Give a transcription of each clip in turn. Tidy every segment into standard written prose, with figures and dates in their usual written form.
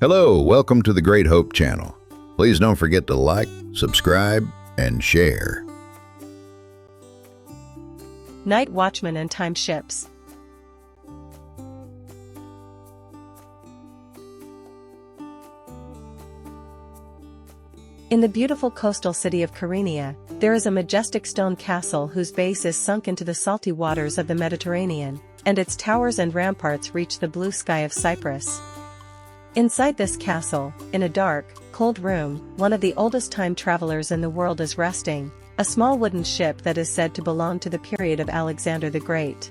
Hello, welcome to the Great Hope channel. Please don't forget to like, subscribe, and share. Night-watchmen and time ships. In the beautiful coastal city of Kyrenia, there is a majestic stone castle whose base is sunk into the salty waters of the Mediterranean, and its towers and ramparts reach the blue sky of Cyprus. Inside this castle, in a dark, cold room, one of the oldest time travelers in the world is resting, a small wooden ship that is said to belong to the period of Alexander the Great.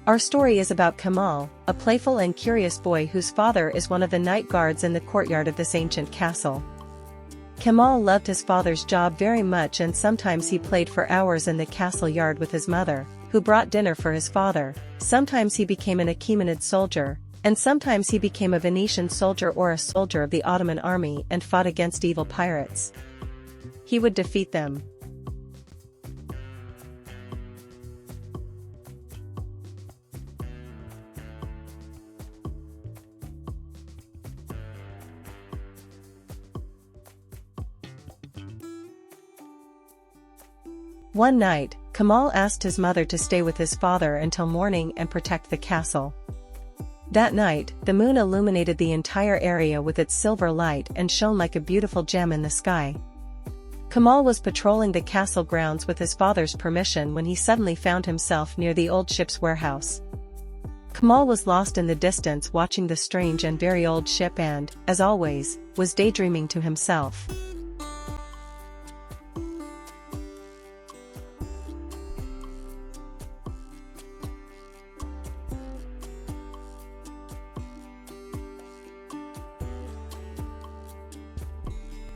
Our story is about Kemal, a playful and curious boy whose father is one of the night guards in the courtyard of this ancient castle. Kemal loved his father's job very much, and sometimes he played for hours in the castle yard with his mother, who brought dinner for his father. Sometimes he became an Achaemenid soldier, and sometimes he became a Venetian soldier or a soldier of the Ottoman army and fought against evil pirates. He would defeat them. One night, Kemal asked his mother to stay with his father until morning and protect the castle. That night, the moon illuminated the entire area with its silver light and shone like a beautiful gem in the sky. Kemal was patrolling the castle grounds with his father's permission when he suddenly found himself near the old ship's warehouse. Kemal was lost in the distance watching the strange and very old ship and, as always, was daydreaming to himself.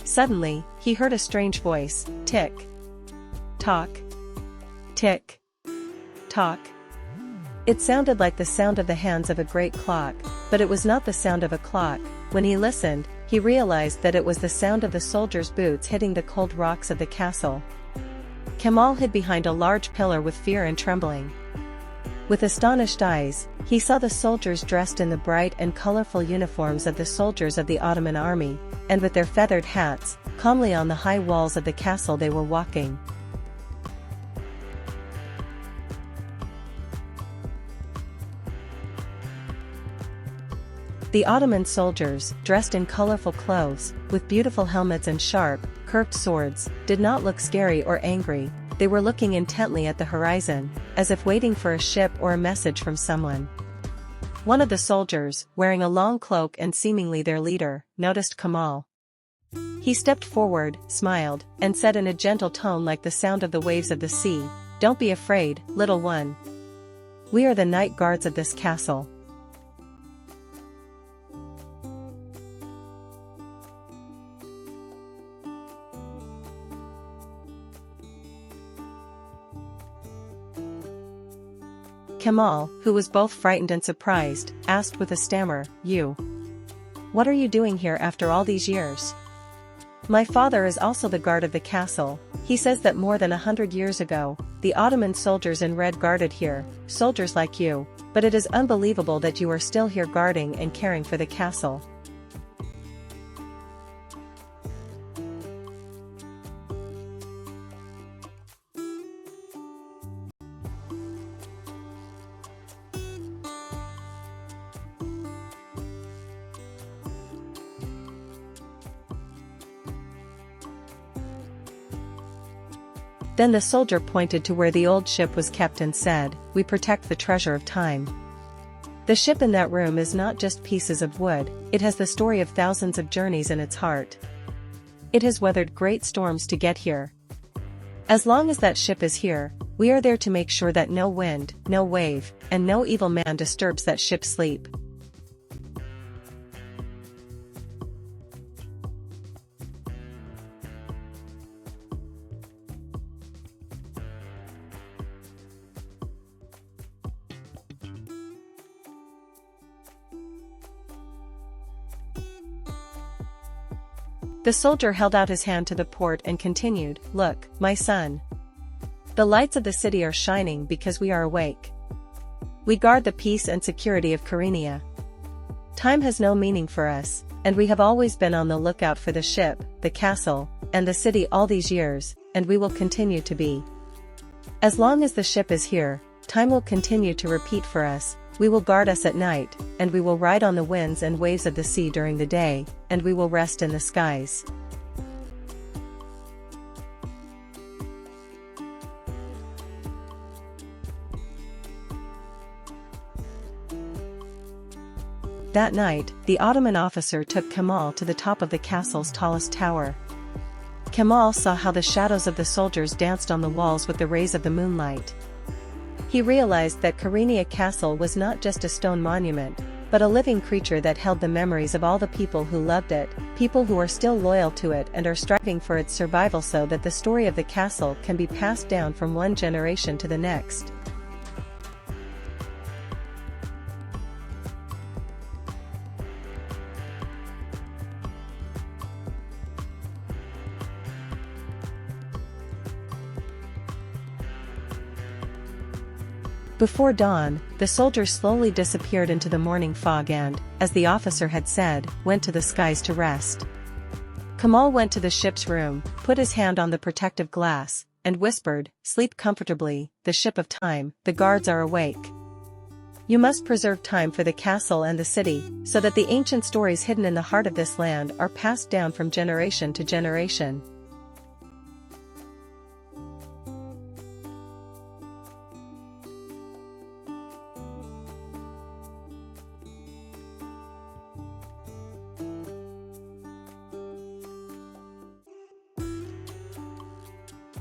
Suddenly, he heard a strange voice, tick, tock, tick, tock. It sounded like the sound of the hands of a great clock, but it was not the sound of a clock. When he listened, he realized that it was the sound of the soldiers' boots hitting the cold rocks of the castle. Kemal hid behind a large pillar with fear and trembling. With astonished eyes, he saw the soldiers dressed in the bright and colorful uniforms of the soldiers of the Ottoman army, and with their feathered hats, calmly on the high walls of the castle they were walking. The Ottoman soldiers, dressed in colorful clothes, with beautiful helmets and sharp, curved swords, did not look scary or angry. They were looking intently at the horizon, as if waiting for a ship or a message from someone. One of the soldiers, wearing a long cloak and seemingly their leader, noticed Kemal. He stepped forward, smiled, and said in a gentle tone like the sound of the waves of the sea, "Don't be afraid, little one. We are the night guards of this castle." Kemal, who was both frightened and surprised, asked with a stammer, What are you doing here after all these years?" "My father is also the guard of the castle. He says that more than 100 years ago, the Ottoman soldiers in red guarded here, soldiers like you, but it is unbelievable that you are still here guarding and caring for the castle." Then the soldier pointed to where the old ship was kept and said, "We protect the treasure of time. The ship in that room is not just pieces of wood, it has the story of thousands of journeys in its heart. It has weathered great storms to get here. As long as that ship is here, we are there to make sure that no wind, no wave, and no evil man disturbs that ship's sleep." The soldier held out his hand to the port and continued, "Look, my son. The lights of the city are shining because we are awake. We guard the peace and security of Kyrenia. Time has no meaning for us, and we have always been on the lookout for the ship, the castle, and the city all these years, and we will continue to be. As long as the ship is here, time will continue to repeat for us. We will guard us at night, and we will ride on the winds and waves of the sea during the day, and we will rest in the skies." That night, the Ottoman officer took Kemal to the top of the castle's tallest tower. Kemal saw how the shadows of the soldiers danced on the walls with the rays of the moonlight. He realized that Kyrenia Castle was not just a stone monument, but a living creature that held the memories of all the people who loved it, people who are still loyal to it and are striving for its survival so that the story of the castle can be passed down from one generation to the next. Before dawn, the soldier slowly disappeared into the morning fog and, as the officer had said, went to the skies to rest. Kemal went to the ship's room, put his hand on the protective glass, and whispered, "Sleep comfortably, the ship of time, the guards are awake. You must preserve time for the castle and the city, so that the ancient stories hidden in the heart of this land are passed down from generation to generation."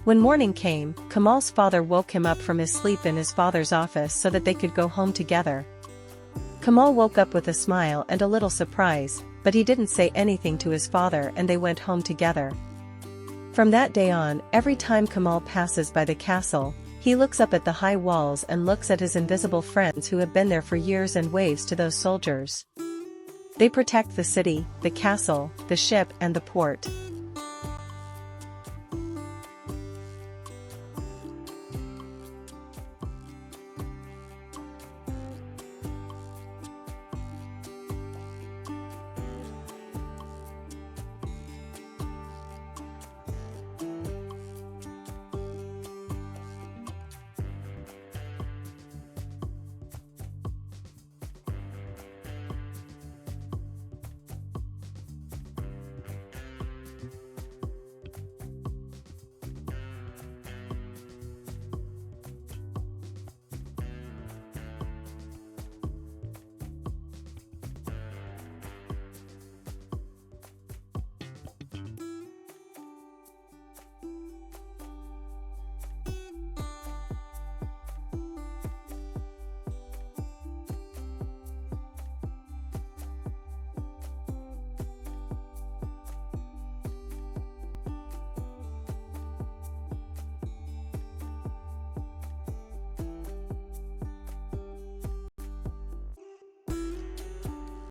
When morning came, Kemal's father woke him up from his sleep in his father's office so that they could go home together. Kemal woke up with a smile and a little surprise, but he didn't say anything to his father and they went home together. From that day on, every time Kemal passes by the castle, he looks up at the high walls and looks at his invisible friends who have been there for years and waves to those soldiers. They protect the city, the castle, the ship and the port.